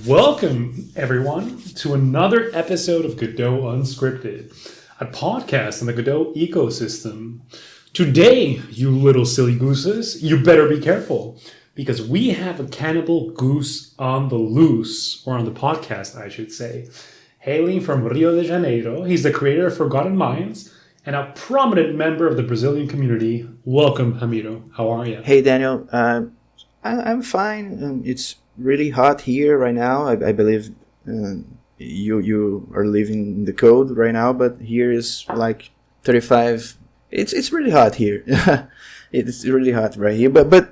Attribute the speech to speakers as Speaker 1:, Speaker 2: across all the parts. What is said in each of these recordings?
Speaker 1: Welcome, everyone, to another episode of Godot Unscripted, a podcast in the Godot ecosystem. Today, you little silly gooses, you better be careful, because we have a Cannibal Goose on the loose, or on the podcast, I should say. Hailing from Rio de Janeiro, he's the creator of Forgotten Minds, and a prominent member of the Brazilian community. Welcome, Ramiro. How are you?
Speaker 2: Hey, Daniel. I'm fine. It's really hot here right now. I believe you are living in the cold right now, but here is like 35. It's really hot here. It's really hot right here. But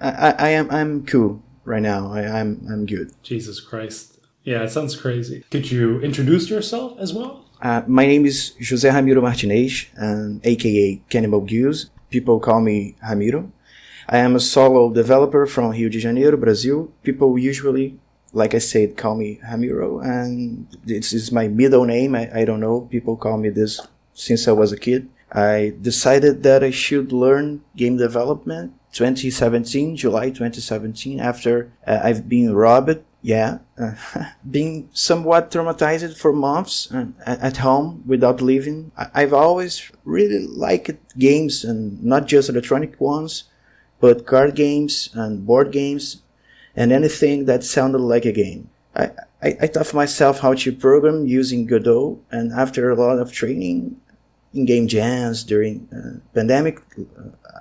Speaker 2: I'm cool right now. I'm good.
Speaker 1: Jesus Christ. Yeah, it sounds crazy. Could you introduce yourself as well?
Speaker 2: My name is José Ramiro Martinez, aka Cannibal Goose. People call me Ramiro. I am a solo developer from Rio de Janeiro, Brazil. People usually, like I said, call me Ramiro, and this is my middle name. I don't know. People call me this since I was a kid. I decided that I should learn game development 2017, July 2017, after I've been robbed. Yeah, being somewhat traumatized for months at home without leaving. I've always really liked games, and not just electronic ones, but card games and board games and anything that sounded like a game. I taught myself how to program using Godot, and after a lot of training in game jams during pandemic,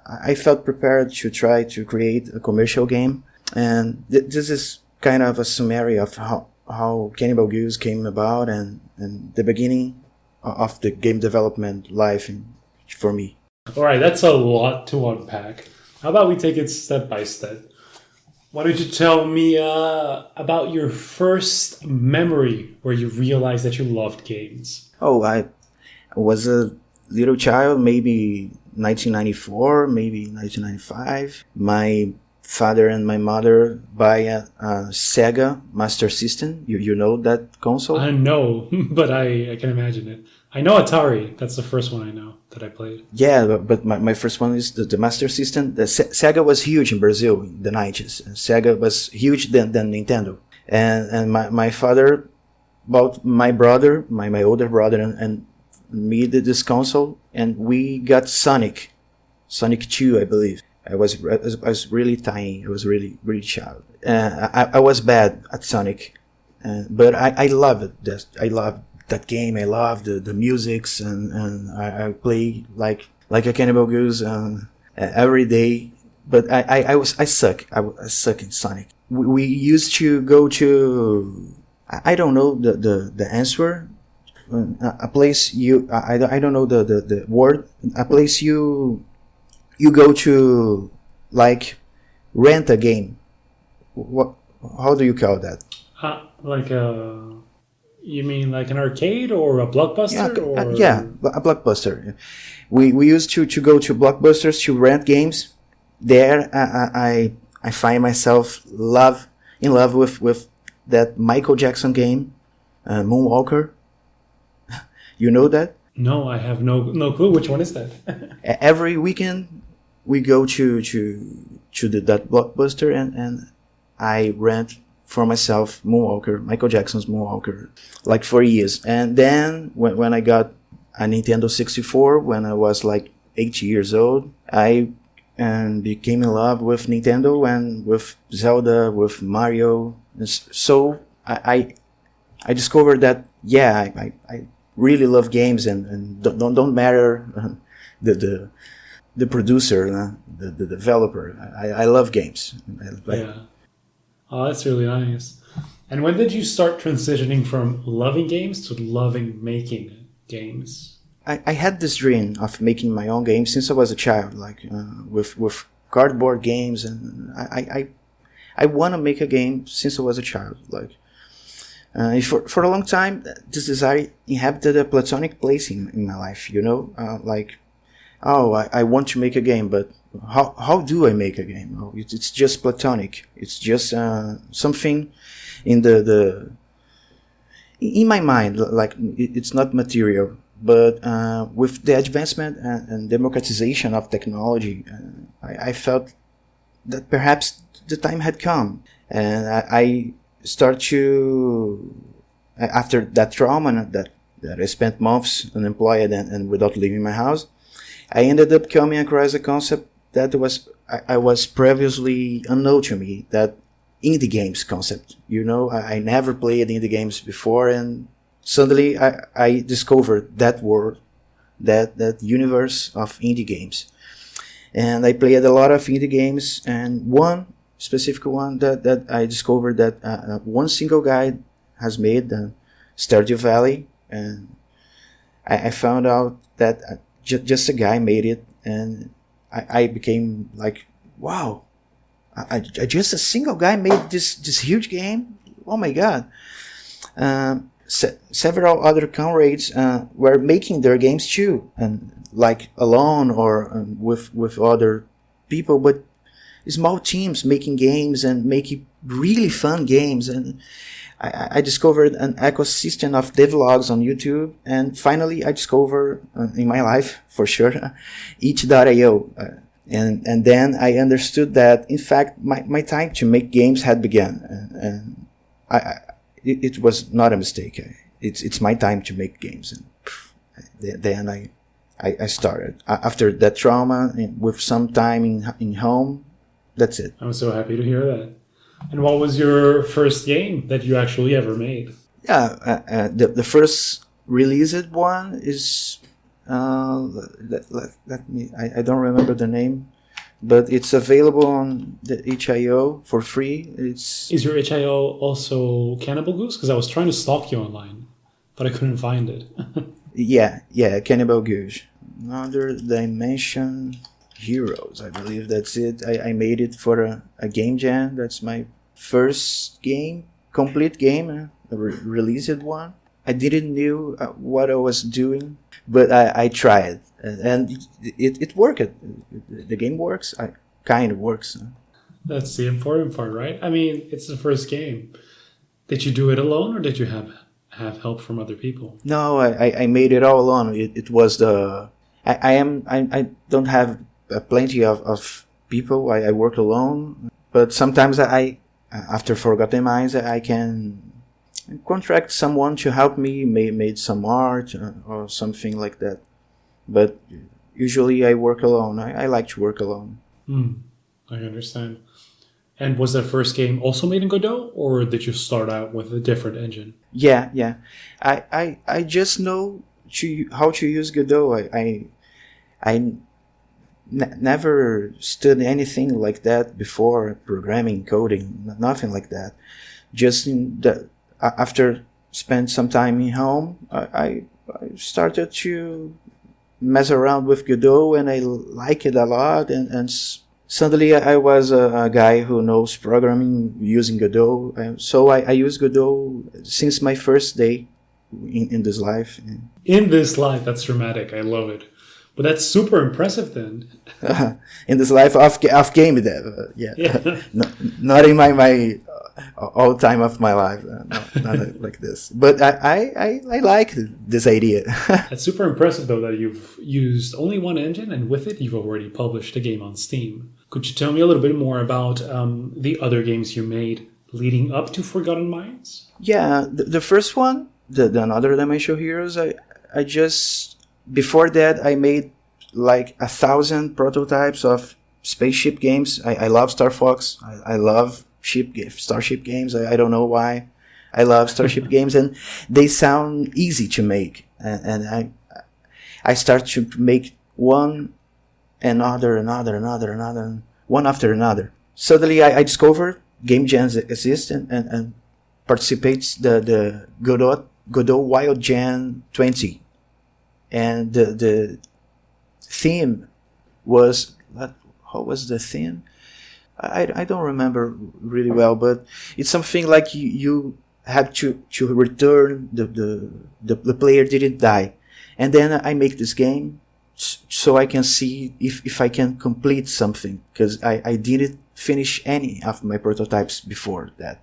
Speaker 2: I felt prepared to try to create a commercial game. And this is kind of a summary of how Cannibal Goose came about and the beginning of the game development life for me.
Speaker 1: All right, that's a lot to unpack. How about we take it step by step? Why don't you tell me about your first memory where you realized that you loved games?
Speaker 2: Oh, I was a little child, maybe 1994, maybe 1995. My father and my mother buy a Sega Master System. You know that console?
Speaker 1: I know, but I can imagine it. I know Atari. That's the first one I know that I played.
Speaker 2: Yeah, but my first one is the Master System. The Sega was huge in Brazil in the 90s. Sega was huge than Nintendo. And my father bought my brother, my older brother, and me this console, and we got Sonic 2, I believe. I was really tiny. I was really child. I was bad at Sonic, but I love it. I love that game. I love the musics, and I play like a Cannibal Goose every day. But I suck. I suck in Sonic. We used to go to, I don't know the answer. A place I don't know the word. A place you go to, like, rent a game. How do you call that?
Speaker 1: You mean like an arcade or a Blockbuster?
Speaker 2: Yeah, a Blockbuster. We used to go to Blockbusters to rent games. There, I find myself in love with that Michael Jackson game, Moonwalker. You know that?
Speaker 1: No, I have no clue. Which one is that?
Speaker 2: Every weekend we go to that Blockbuster, and I rent for myself Michael Jackson's Moonwalker, like 4 years. And then when I got a Nintendo 64, when I was like 8 years old, I became in love with Nintendo and with Zelda, with Mario. So I discovered that, yeah, I really love games, and don't matter the producer, the developer. I love games.
Speaker 1: Yeah. Oh, that's really nice. And when did you start transitioning from loving games to loving making games?
Speaker 2: I had this dream of making my own games since I was a child, like with cardboard games, and I want to make a game since I was a child. Like for a long time, this desire inhabited a platonic place in my life. You know, I want to make a game, but how do I make a game? Oh, it's just platonic. It's just something in in my mind, like it's not material. But with the advancement and democratization of technology, I felt that perhaps the time had come, and start to, after that trauma that I spent months unemployed and without leaving my house, I ended up coming across a concept that I was previously unknown to me, that indie games concept. I never played indie games before, and suddenly I discovered that world, that universe of indie games. And I played a lot of indie games, and one specific one that I discovered that one single guy has made, Stardew Valley, and I found out that just a guy made it, and I became like, wow, I just a single guy made this huge game. Oh my god! Several other comrades were making their games too, and like alone or with other people, but small teams making games and making really fun games. And I discovered an ecosystem of devlogs on YouTube, and finally I discovered in my life, for sure, itch.io. And then I understood that, in fact, my time to make games had begun, and it was not a mistake. It's my time to make games, and then I started after that trauma with some time in home. That's it.
Speaker 1: I'm so happy to hear that. And what was your first game that you actually ever made?
Speaker 2: Yeah, the first released one is let me. I don't remember the name, but it's available on the itch.io for free. Is
Speaker 1: your itch.io also Cannibal Goose? Because I was trying to stalk you online, but I couldn't find it.
Speaker 2: yeah, Cannibal Goose. Another Dimension Heroes, I believe that's it. I made it for a game jam. That's my first game, complete game, a released one. I didn't knew what I was doing, but I tried, and it worked. The game works. Kind of works.
Speaker 1: That's the important part, right? I mean, it's the first game. Did you do it alone, or did you have help from other people?
Speaker 2: No, I made it all alone. It was the I don't have plenty of people. I work alone, but sometimes after Forgotten Minds, I can contract someone to help me, made some art or something like that. But usually I work alone. I like to work alone.
Speaker 1: I understand. And was that first game also made in Godot, or did you start out with a different engine?
Speaker 2: Yeah. I just know how to use Godot. I never studied anything like that before, programming, coding, nothing like that. Just after spend some time in home, I started to mess around with Godot, and I like it a lot. And suddenly I was a guy who knows programming using Godot. So I use Godot since my first day in this life.
Speaker 1: In this life, that's dramatic. I love it. But that's super impressive then.
Speaker 2: In this life of game dev, yeah. Not in my all time of my life, not like this. But I like this idea.
Speaker 1: It's super impressive though that you've used only one engine, and with it you've already published a game on Steam. Could you tell me a little bit more about the other games you made leading up to Forgotten Minds?
Speaker 2: Yeah, the first one, the Another Dimension Heroes, I just, before that I made like 1,000 prototypes of spaceship games. I love Star Fox. I love Starship games. I don't know why. I love Starship games, and they sound easy to make. And I start to make one, another, one after another. Suddenly I discovered game jams exist and participates the Godot Wild Jam 20. And the theme was, how was the theme? I don't remember really well, but it's something like you have to return the player didn't die. And then I make this game so I can see if I can complete something, because I didn't finish any of my prototypes before that.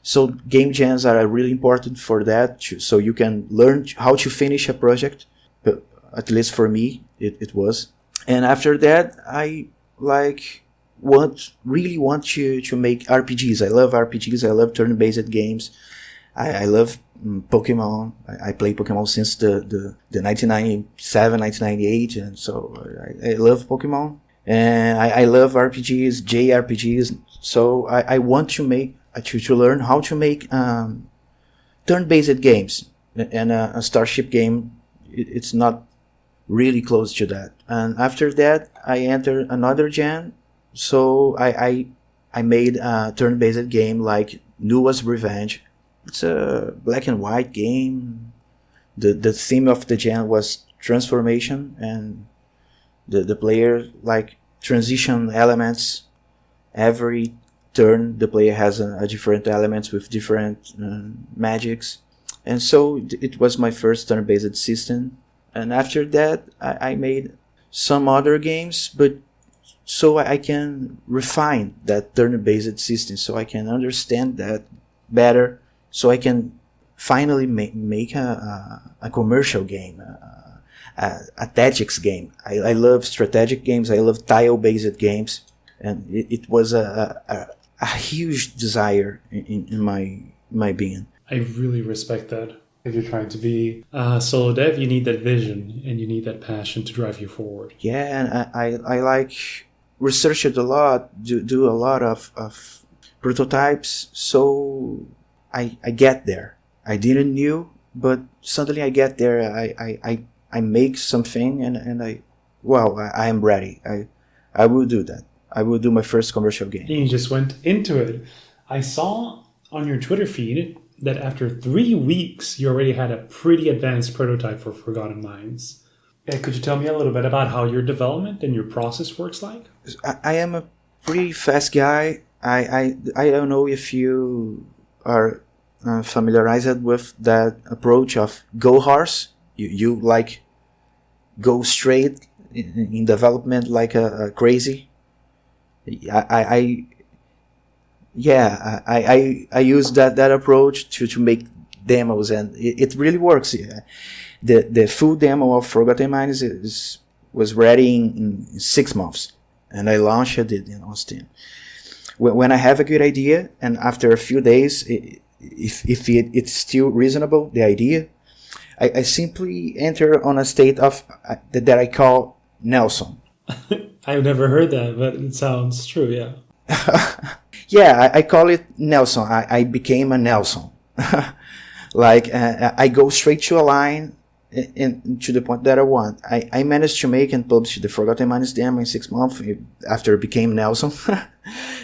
Speaker 2: So game jams are really important for that, so you can learn how to finish a project. At least for me, it was. And after that, I really want to make RPGs. I love RPGs. I love turn-based games. I love Pokemon. I play Pokemon since the 1997, 1998, and so I love Pokemon. And I love RPGs, JRPGs. So I want to make to learn how to make turn-based games. And a Starship game, it's not really close to that. And after that, I entered another gen. So I made a turn-based game like Nua's Revenge. It's a black and white game. The theme of the gen was transformation, and the player like transition elements. Every turn the player has a different elements with different magics. And so it was my first turn-based system. And after that, I made some other games, but so I can refine that turn-based system, so I can understand that better, so I can finally make a commercial game, a tactics game. I love strategic games. I love tile-based games, and it was a huge desire in my being.
Speaker 1: I really respect that. If you're trying to be a solo dev, you need that vision and you need that passion to drive you forward.
Speaker 2: Yeah, and I like research it a lot, do a lot of prototypes, so I get there. I didn't knew, but suddenly I get there. I make something and I am ready. I will do that. I will do my first commercial game.
Speaker 1: And you just went into it. I saw on your Twitter feed that after 3 weeks, you already had a pretty advanced prototype for Forgotten Minds. Could you tell me a little bit about how your development and your process works like?
Speaker 2: I am a pretty fast guy. I don't know if you are familiarized with that approach of go horse. You like go straight in development like a crazy. I use that approach to make demos, and it really works. The full demo of Forgotten Minds was ready in 6 months, and I launched it in Austin. When I have a good idea, and after a few days, if it's still reasonable, the idea, I simply enter on a state of that I call Nelson.
Speaker 1: I've never heard that, but it sounds true, yeah.
Speaker 2: Yeah, I call it Nelson. I became a Nelson. Like, I go straight to a line and to the point that I want. I managed to make and publish the Forgotten Minds demo in 6 months after I became Nelson.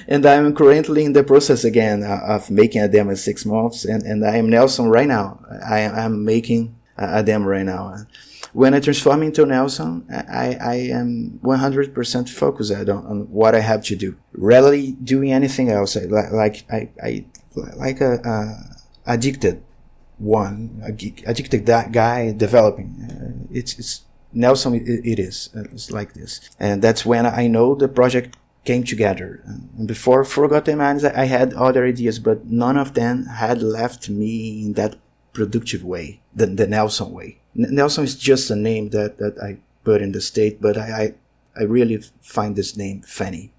Speaker 2: And I'm currently in the process again of making a demo in 6 months. And I am Nelson right now. I'm making a demo right now. When I transform into Nelson, I am 100% focused on what I have to do. Rarely doing anything else. I like a addicted one, addicted that guy developing. It's Nelson. It is. It's like this, and that's when I know the project came together. And before Forgotten Minds, I had other ideas, but none of them had left me in that productive way, the Nelson way. Nelson is just a name that I put in the state, but I really find this name funny.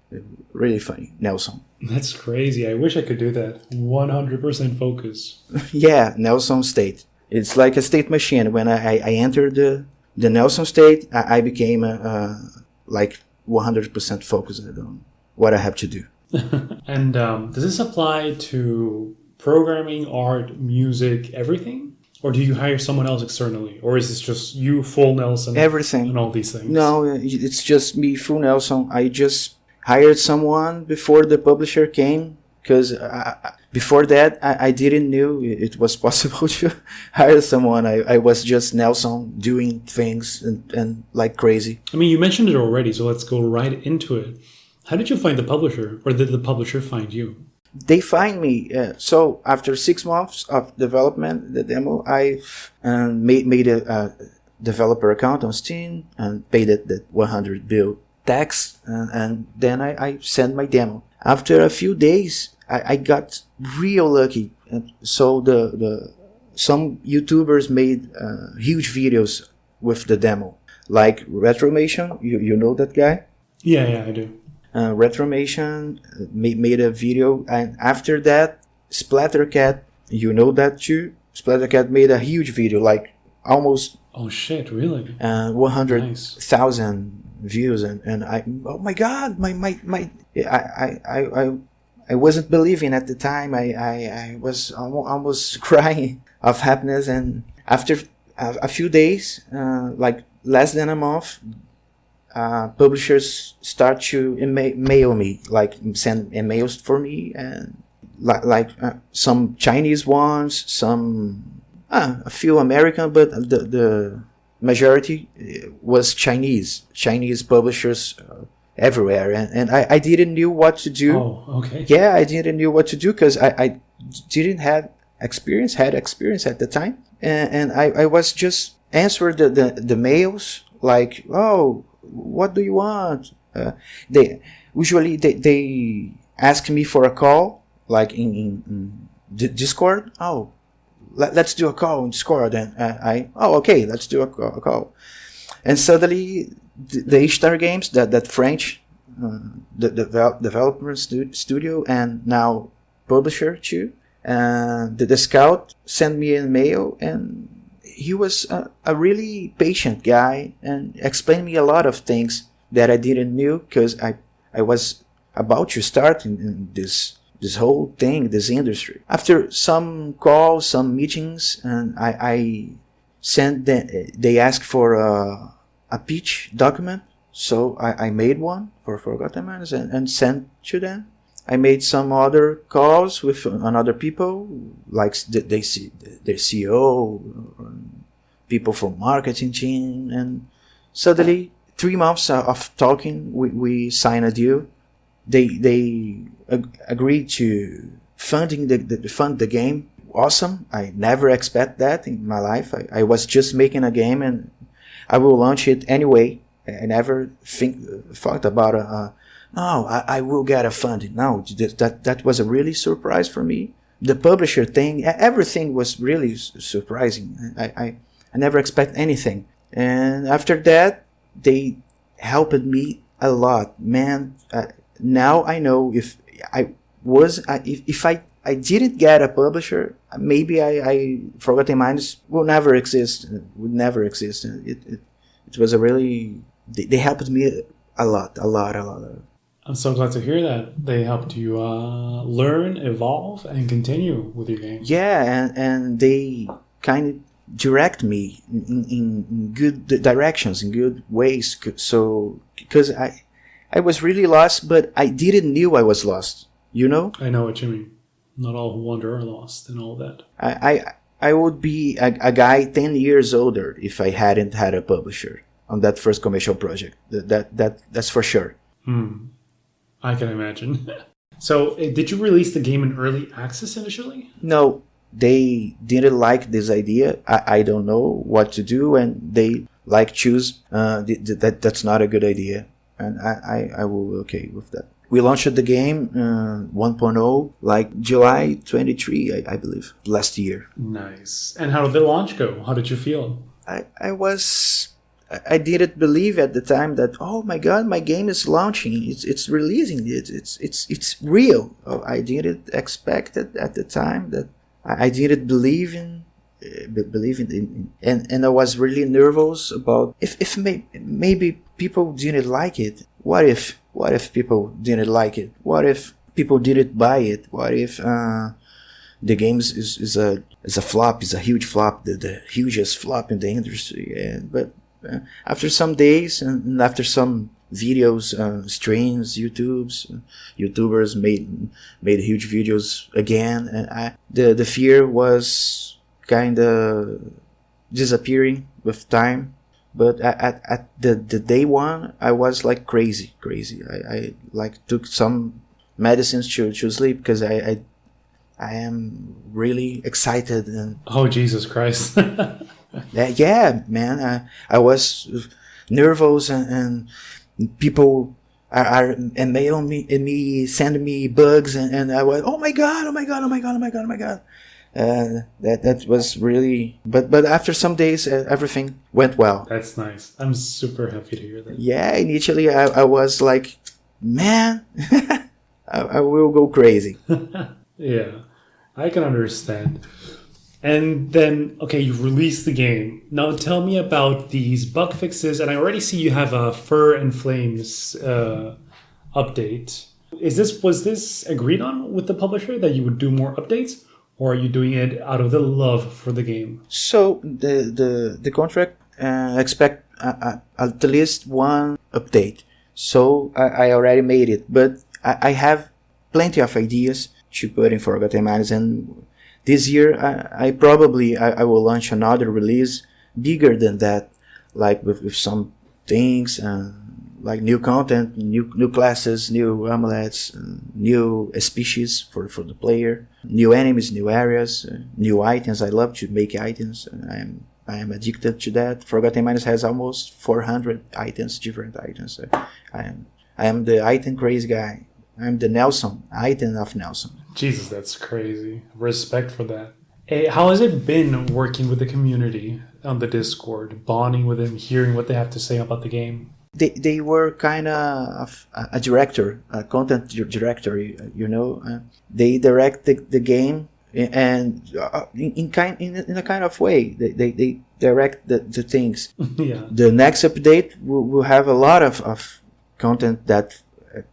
Speaker 2: Really funny. Nelson.
Speaker 1: That's crazy. I wish I could do that. 100% focus.
Speaker 2: Yeah, Nelson state. It's like a state machine. When I entered the Nelson state, I became like 100% focused on what I have to do.
Speaker 1: And does this apply to programming, art, music, everything? Or do you hire someone else externally? Or is this just you, full Nelson?
Speaker 2: Everything.
Speaker 1: And all these things?
Speaker 2: No, it's just me, full Nelson. I just hired someone before the publisher came, because before that, I didn't know it was possible to hire someone. I was just Nelson doing things and like crazy.
Speaker 1: I mean, you mentioned it already, so let's go right into it. How did you find the publisher? Or did the publisher find you?
Speaker 2: They find me. So after 6 months of development, the demo, I made a developer account on Steam and paid it the 100 bill tax, and then I sent my demo. After a few days, I got real lucky. And so some YouTubers made huge videos with the demo, like Retromation. You know that guy?
Speaker 1: Yeah, I do.
Speaker 2: Retromation made a video, and after that, Splattercat, you know that too. Splattercat made a huge video, like almost
Speaker 1: Oh shit! Really?
Speaker 2: 100,000 views, and I, oh my god, I wasn't believing at the time. I was almost crying of happiness, and after a few days, like less than a month, publishers start to mail me, like send emails for me, and like some Chinese ones, some a few American, but the majority was Chinese publishers everywhere, and I didn't knew what to do.
Speaker 1: Oh, okay.
Speaker 2: Yeah, I didn't knew what to do because I didn't have experience at the time, and I was just answer the mails like, oh, what do you want? They usually they ask me for a call, like in Discord. Oh, let's do a call in Discord, and okay, let's do a call. And suddenly the H-Star Games, that French the development studio and now publisher too, the scout sent me an email, and he was a really patient guy and explained me a lot of things that I didn't knew, because I was about to start in this whole thing, this industry. After some calls, some meetings, and I sent they asked for a pitch document, so I made one for Forgotten Mines and sent to them. I made some other calls with another people, like their CEO, people from marketing team, and suddenly 3 months of talking, we signed a deal. They agreed to fund the game. Awesome! I never expect that in my life. I was just making a game and I will launch it anyway. I never thought about no, I will get a funding. No, that was a really surprise for me. The publisher thing, everything was really surprising. I never expect anything. And after that, they helped me a lot, man. Now I know if I didn't get a publisher, maybe I Forgotten Mines would never exist. It was a really, they helped me a lot.
Speaker 1: I'm so glad to hear that they helped you learn, evolve, and continue with your game.
Speaker 2: Yeah, and they kind of direct me in good directions, in good ways. So, because I was really lost, but I didn't knew I was lost. You know?
Speaker 1: I know what you mean. Not all who wander are lost and all that.
Speaker 2: I would be a guy 10 years older if I hadn't had a publisher on that first commercial project. That's for sure.
Speaker 1: I can imagine. So, did you release the game in early access initially?
Speaker 2: No, they didn't like this idea. I don't know what to do, and they choose that's not a good idea, and I will okay with that. We launched the game 1.0 like July 23, I believe, last year.
Speaker 1: Nice. And how did the launch go? How did you feel?
Speaker 2: I didn't believe at the time that, oh my god, my game is launching, it's releasing, it's real. Oh, I didn't expect it at the time. That I didn't believe in and I was really nervous about if maybe people didn't like it. What if people didn't like it? What if people didn't buy it? What if the game is a flop, is a huge flop, the hugest flop in the industry? But after some days and after some videos, streams, YouTubers made huge videos again, and the fear was kind of disappearing with time. But at the day one, I was like crazy. I like took some medicines to sleep because I am really excited. And
Speaker 1: oh, Jesus Christ.
Speaker 2: yeah, man, I was nervous, and people are emailing me, sending me bugs, and I was, oh my god. That was really, but after some days, everything went well.
Speaker 1: That's nice. I'm super happy to hear that.
Speaker 2: Yeah, initially I was like man, I will go crazy.
Speaker 1: Yeah, I can understand. And then, okay, you've released the game. Now tell me about these bug fixes. And I already see you have a Fur and Flames update. Was this agreed on with the publisher that you would do more updates? Or are you doing it out of the love for the game?
Speaker 2: So the contract expect at least one update. So I already made it, but I have plenty of ideas to put in Forgotten Mines, and this year I probably will launch another release bigger than that, like with some things, like new content, new classes, new amulets, new species for the player, new enemies, new areas, new items. I love to make items. I am addicted to that. Forgotten Mines has almost 400 items, different items. I am the item crazy guy. I'm the Nelson, item of Nelson.
Speaker 1: Jesus, that's crazy. Respect for that. Hey, how has it been working with the community on the Discord, bonding with them, hearing what they have to say about the game?
Speaker 2: They were kind of a director, a content director, you know. They direct the game, and in a kind of way they direct the things.
Speaker 1: Yeah.
Speaker 2: The next update will have a lot of content that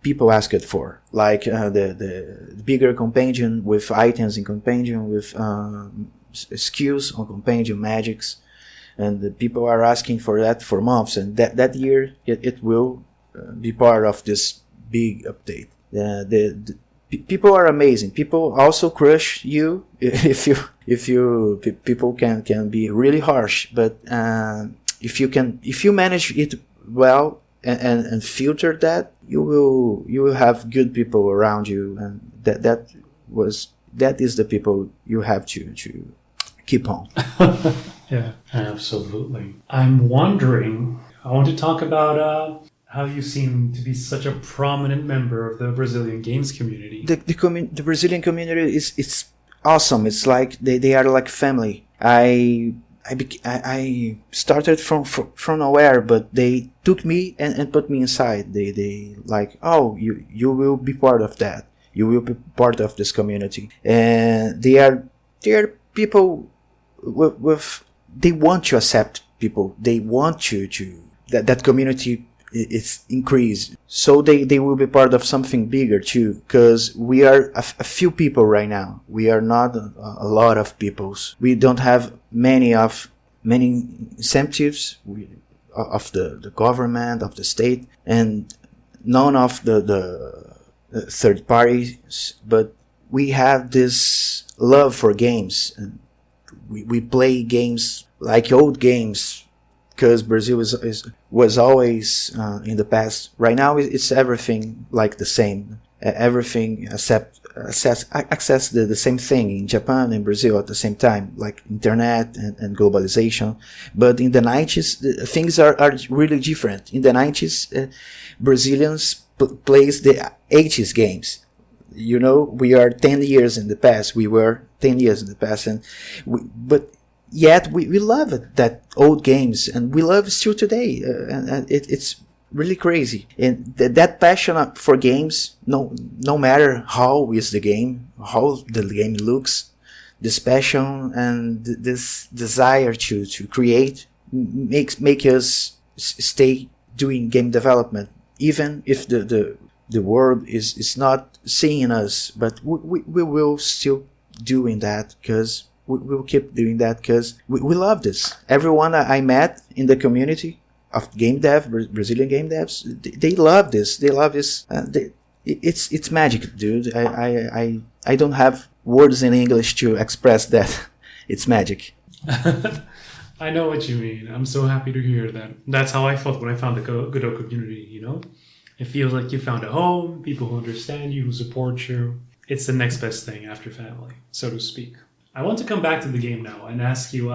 Speaker 2: people asked for, like the bigger compendium with items in compendium, with skills on compendium, magics, and the people are asking for that for months, and that year it will be part of this big update. The people are amazing. People also crush you if you people can be really harsh, but if you manage it well and filter that, you will have good people around you, and that is the people you have to keep on.
Speaker 1: Yeah, absolutely. I'm wondering, I want to talk about how you seem to be such a prominent member of the Brazilian games community.
Speaker 2: The Brazilian community is awesome. It's like they are like family. I started from nowhere, but they took me and put me inside. They like, oh, you will be part of that. You will be part of this community. And they are people with they want to accept people. They want to that community is increased. So they will be part of something bigger too, because we are a few people right now. We are not a lot of peoples. We don't have many incentives of the government, of the state, and none of the third parties, but we have this love for games, and we play games like old games, because Brazil was always in the past. Right now it's everything like the same. Everything access the same thing in Japan and Brazil at the same time, like internet and globalization. But in the 90s, things are really different. In the 90s, Brazilians plays the 80s games. You know, we are 10 years in the past. We were 10 years in the past, but yet we love it, that old games, and we love still today, and it's really crazy. And that passion for games, no matter how is the game, how the game looks, this passion and this desire to create make us stay doing game development, even if the world is not seeing us, but we will still doing that, because we will keep doing that, because we love this. Everyone I met in the community of game dev, Brazilian game devs, they love this. They love this. It's magic, dude. I don't have words in English to express that. It's magic.
Speaker 1: I know what you mean. I'm so happy to hear that. That's how I felt when I found the Godot community, you know? It feels like you found a home, people who understand you, who support you. It's the next best thing after family, so to speak. I want to come back to the game now and ask you,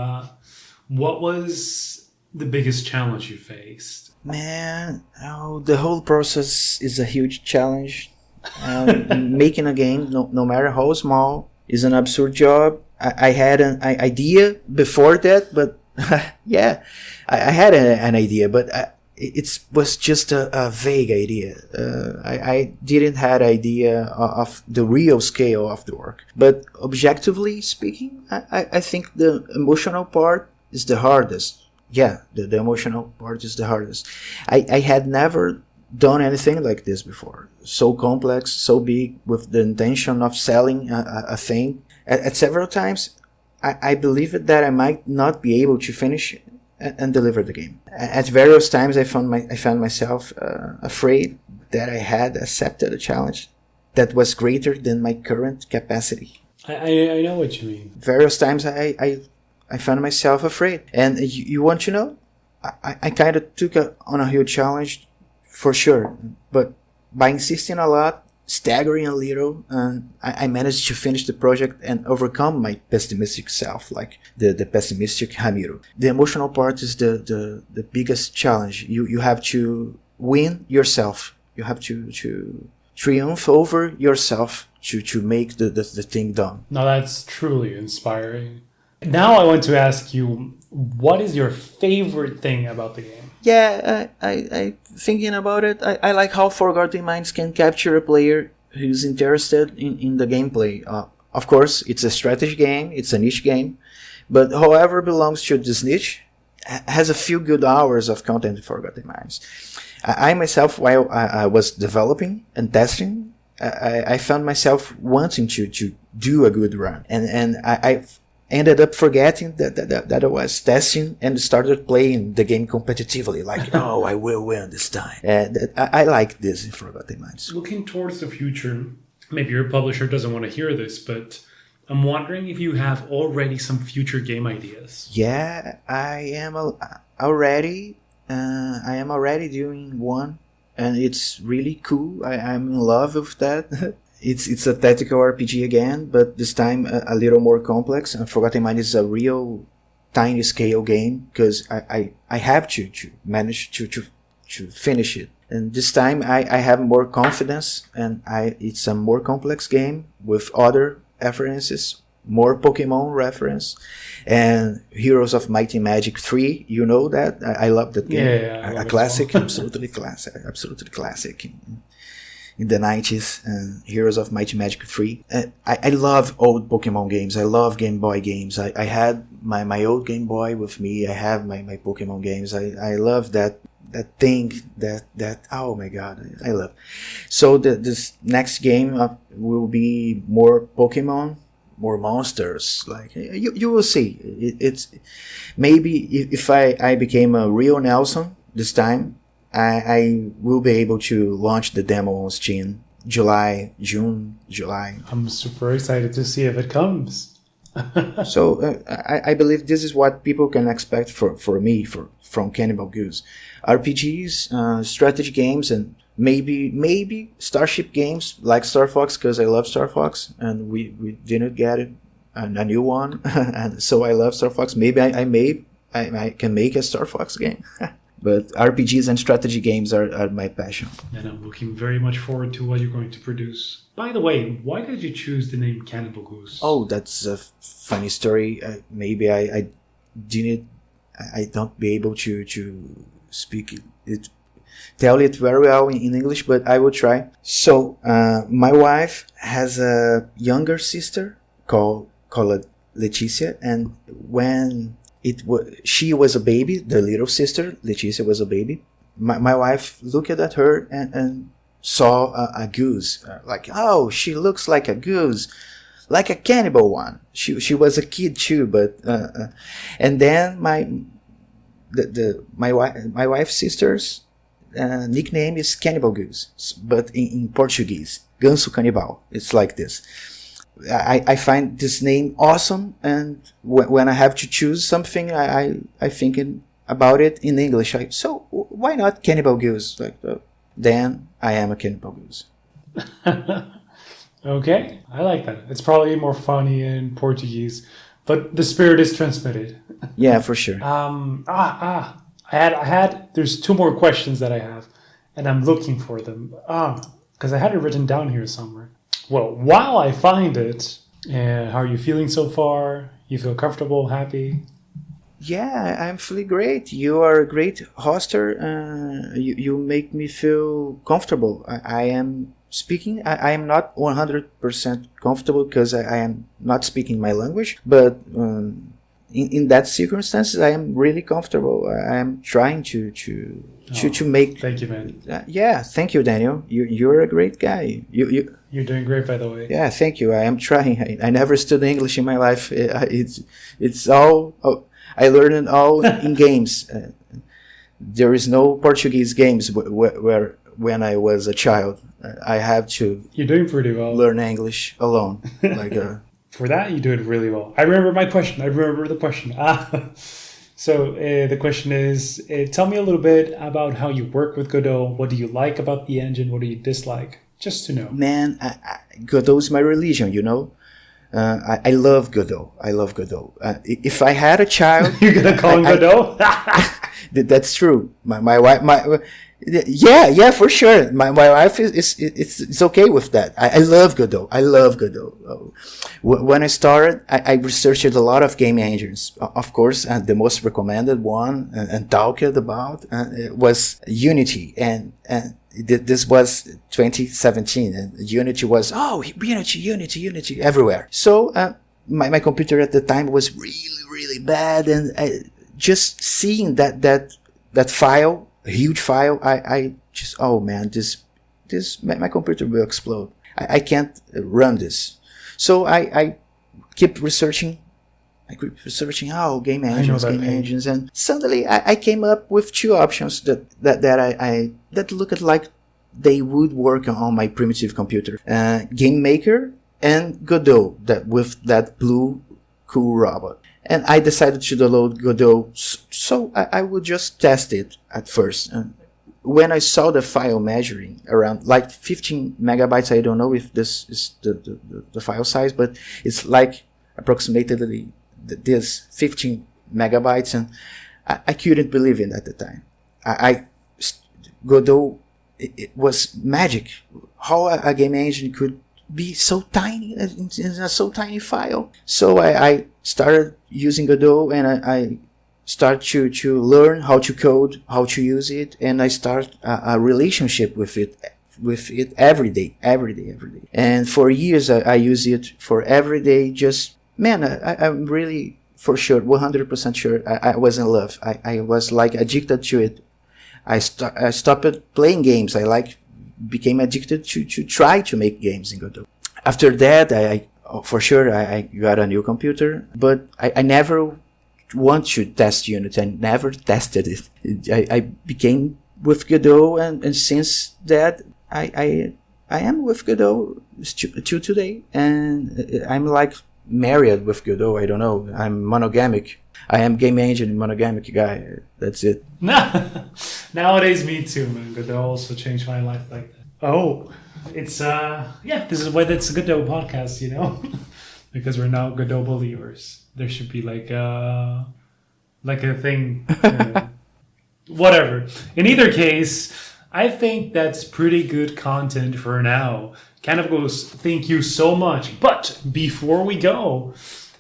Speaker 1: what was the biggest challenge you faced?
Speaker 2: Man, the whole process is a huge challenge. Making a game, no matter how small, is an absurd job. I had an idea before that, but yeah, I had an idea, but it was just a vague idea. I didn't had idea of the real scale of the work. But objectively speaking, I think the emotional part is the hardest. Yeah, the emotional part is the hardest. I had never done anything like this before. So complex, so big, with the intention of selling a thing. At several times, I believed that I might not be able to finish and deliver the game. At various times, I found myself afraid that I had accepted a challenge that was greater than my current capacity.
Speaker 1: I know what you mean.
Speaker 2: Various times, I found myself afraid. And you want to know? I kind of took on a huge challenge, for sure. But by insisting a lot, staggering a little, I managed to finish the project and overcome my pessimistic self, like the pessimistic Ramiro. The emotional part is the biggest challenge. You have to win yourself. You have to triumph over yourself to make the thing done.
Speaker 1: Now that's truly inspiring. Now I want to ask you, what is your favorite thing about the game?
Speaker 2: Yeah, I thinking about it, I like how Forgotten Minds can capture a player who's interested in the gameplay. Of course, it's a strategy game, it's a niche game, but whoever belongs to this niche has a few good hours of content in Forgotten Minds. I myself, while I was developing and testing, I found myself wanting to do a good run, and I ended up forgetting that I was testing and started playing the game competitively, like, oh, I will win this time. I like this in Forgotten Minds.
Speaker 1: Looking towards the future, maybe your publisher doesn't want to hear this, but I'm wondering if you have already some future game ideas.
Speaker 2: Yeah, I am already doing one, and it's really cool. I'm in love with that. It's a tactical RPG again, but this time a little more complex. And Forgotten Mind is a real tiny scale game because I have to manage to finish it. And this time I have more confidence, and it's a more complex game with other references, more Pokemon reference, and Heroes of Might and Magic 3. You know that I love that game.
Speaker 1: Yeah,
Speaker 2: a classic, absolutely classic. In the 90s, and Heroes of Might and Magic 3. I love old Pokemon games. I love Game Boy games. I had my old Game Boy with me. I have my Pokemon games. I love that thing that oh my god, I love. So this next game will be more Pokemon, more monsters. Like you will see. It's maybe if I became a real Nelson this time, I will be able to launch the demo on Steam June, July.
Speaker 1: I'm super excited to see if it comes.
Speaker 2: So I believe this is what people can expect from Cannibal Goose. RPGs, strategy games, and maybe Starship games like Star Fox, because I love Star Fox and we didn't get it, a new one. And so I love Star Fox. Maybe I can make a Star Fox game. But RPGs and strategy games are my passion.
Speaker 1: And I'm looking very much forward to what you're going to produce. By the way, why did you choose the name Cannibal Goose?
Speaker 2: Oh, that's a funny story. Maybe I don't be able to speak it, tell it very well in English, but I will try. So, my wife has a younger sister called Leticia, and when she was a baby, the little sister, Leticia, was a baby. My wife looked at her and saw a goose. Like, oh, she looks like a goose, like a cannibal one. She was a kid too, but and then my wife's sister's nickname is Cannibal Goose, but in Portuguese, Ganso Canibal. It's like this. I find this name awesome, and when I have to choose something, I think about it in English. So why not Cannibal Goose? Then I am a Cannibal Goose.
Speaker 1: Okay, I like that. It's probably more funny in Portuguese, but the spirit is transmitted.
Speaker 2: Yeah, for sure.
Speaker 1: I had. There's two more questions that I have, and I'm looking for them. Because I had it written down here somewhere. Well, while I find it, how are you feeling so far? You feel comfortable, happy?
Speaker 2: Yeah, I'm feeling great. You are a great hoster. You make me feel comfortable. I am speaking. I am not 100% comfortable because I am not speaking my language. But in that circumstances, I am really comfortable. I am trying to make.
Speaker 1: Thank you, man.
Speaker 2: Yeah, thank you, Daniel. You're a great guy.
Speaker 1: You're doing great, by the way.
Speaker 2: Yeah, thank you. I am trying. I never studied English in my life. It's all. Oh, I learned it all in games. There is no Portuguese games where when I was a child. I have to
Speaker 1: You're doing pretty well.
Speaker 2: learn English alone. Like
Speaker 1: For that, you do it really well. I remember my question. I remember the question. So the question is, tell me a little bit about how you work with Godot. What do you like about the engine? What do you dislike? Just to know.
Speaker 2: man, Godot is my religion. You know. I love Godot. I love Godot. If I had a child,
Speaker 1: You're gonna call him Godot?
Speaker 2: That's true. My wife, yeah, for sure. My wife is okay with that. I love Godot. I love Godot. When I started, I researched a lot of game engines. Of course, and the most recommended one and talked about was Unity, and this was 2017, and Unity was Unity everywhere. So my computer at the time was really bad, and just seeing that file, a huge file, I just, oh man, this my computer will explode. I can't run this. So I keep researching. Game engines, and suddenly I came up with two options that looked like they would work on my primitive computer: Game Maker and Godot, with that blue cool robot. And I decided to download Godot, so I would just test it at first. And when I saw the file measuring around like 15 megabytes, I don't know if this is the file size, but it's like approximately this 15 megabytes, and I couldn't believe it at the time. Godot, it was magic. How a game engine could be so tiny in a so tiny file. So I started using Godot, and I start to learn how to code, how to use it, and I start a relationship with it every day. And for years I use it for every day. Just, man, I'm really, for sure, 100% sure I was in love. I was like addicted to it. I stopped playing games. I became addicted to try to make games in Godot. After that, I got a new computer, but I never want to test Unity. I never tested it. I became with Godot, and since that, I am with Godot till today, and I'm like married with Godot. I don't know. I'm monogamic. I am game engine monogamic guy. That's it.
Speaker 1: Nowadays, me too, man. Godot also changed my life like that. Oh, it's this is why it's a Godot podcast, you know, because we're now Godot believers. There should be like a thing, whatever. In either case, I think that's pretty good content for now. Cannibal Goose, thank you so much. But before we go,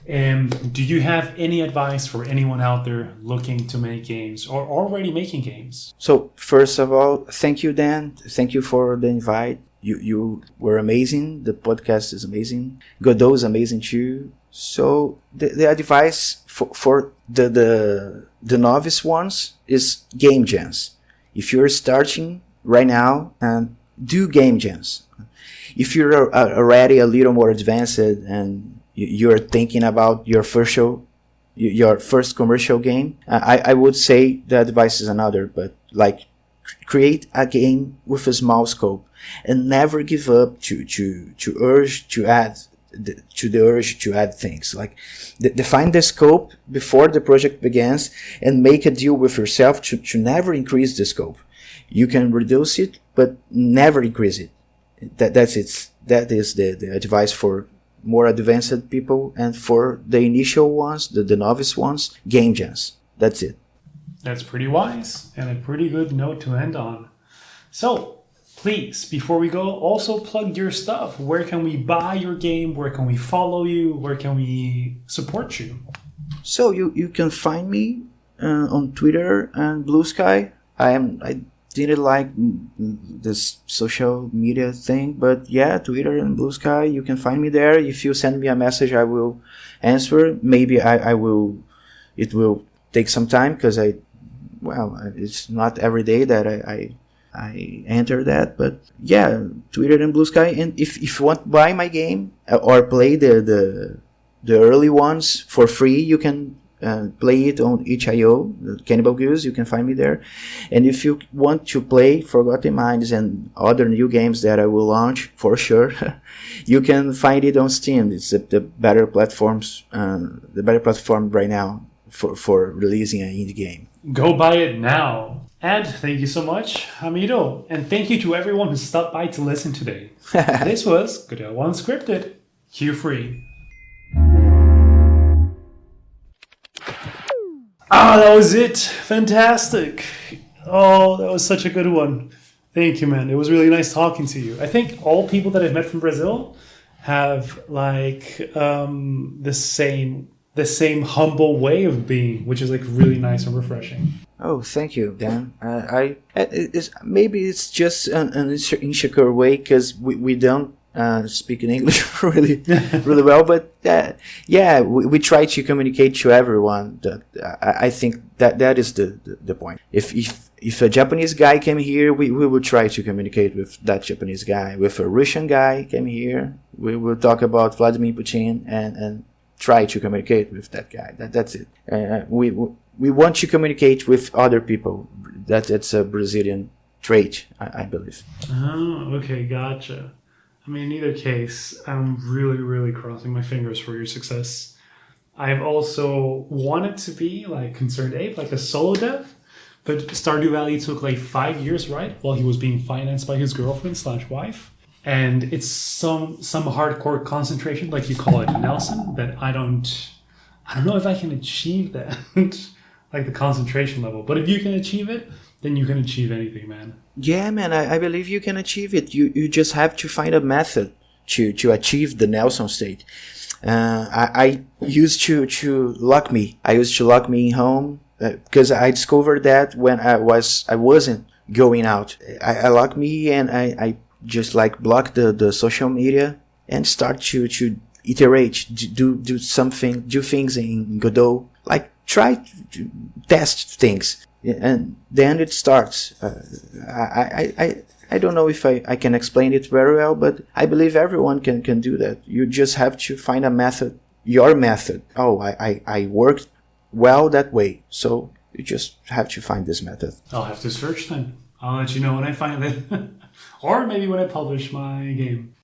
Speaker 1: do you have any advice for anyone out there looking to make games or already making games?
Speaker 2: So first of all, thank you, Dan. Thank you for the invite. You were amazing. The podcast is amazing. Godot is amazing too. So the advice for the novice ones is game jams. If you're starting right now, do game jams. If you're already a little more advanced and you're thinking about your first commercial game, I would say the advice is another, but like create a game with a small scope and never give up to the urge to add things. Like define the scope before the project begins and make a deal with yourself to never increase the scope. You can reduce it, but never increase it. That is the advice for more advanced people, and for the initial ones, the novice ones, game jams. That's it.
Speaker 1: That's pretty wise and a pretty good note to end on. So, please, before we go, also plug your stuff. Where can we buy your game? Where can we follow you? Where can we support you?
Speaker 2: So you can find me on Twitter and Blue Sky. I didn't like this social media thing, but yeah, Twitter and Blue Sky, you can find me there. If you send me a message, I will answer. Maybe I will. It will take some time because it's not every day that I enter that, but yeah, Twitter and Blue Sky. And if you want to buy my game or play the early ones for free, you can play it on itch.io, Cannibal Goose. You can find me there. And if you want to play Forgotten Minds and other new games that I will launch for sure, you can find it on Steam. It's the better platforms, the better platform right now for releasing an indie game.
Speaker 1: Go buy it now. And thank you so much, Hamido. And thank you to everyone who stopped by to listen today. This was Godot Unscripted. Cue free. That was it. Fantastic. Oh, that was such a good one. Thank you, man. It was really nice talking to you. I think all people that I've met from Brazil have like the same humble way of being, which is like really nice and refreshing.
Speaker 2: Oh, thank you, Dan. Maybe it's just an insecure way because we don't speak in English really well, but yeah, we try to communicate to everyone. I think that is the point. If a Japanese guy came here, we would try to communicate with that Japanese guy. If a Russian guy came here, we will talk about Vladimir Putin and try to communicate with that guy. That's it. We want to communicate with other people. That's a Brazilian trait, I believe.
Speaker 1: Oh, okay, gotcha. I mean, in either case, I'm really, really crossing my fingers for your success. I've also wanted to be like Concerned Ape, like a solo dev, but Stardew Valley took like 5 years, right? While he was being financed by his girlfriend/wife. And it's some hardcore concentration, like you call it, Nelson, that I don't know if I can achieve that, like the concentration level. But if you can achieve it, then you can achieve anything, man.
Speaker 2: Yeah, man, I believe you can achieve it. You just have to find a method to achieve the Nelson state. I used to lock me. I used to lock me in home because I discovered that when I wasn't going out. I locked me and I just like block the social media and start to iterate, do something, do things in Godot, like try to test things, and then it starts. I don't know if I can explain it very well, but I believe everyone can do that. You just have to find a method, your method. Oh, I worked well that way, so you just have to find this method.
Speaker 1: I'll have to search then. I'll let you know when I find it. Or maybe when I publish my game.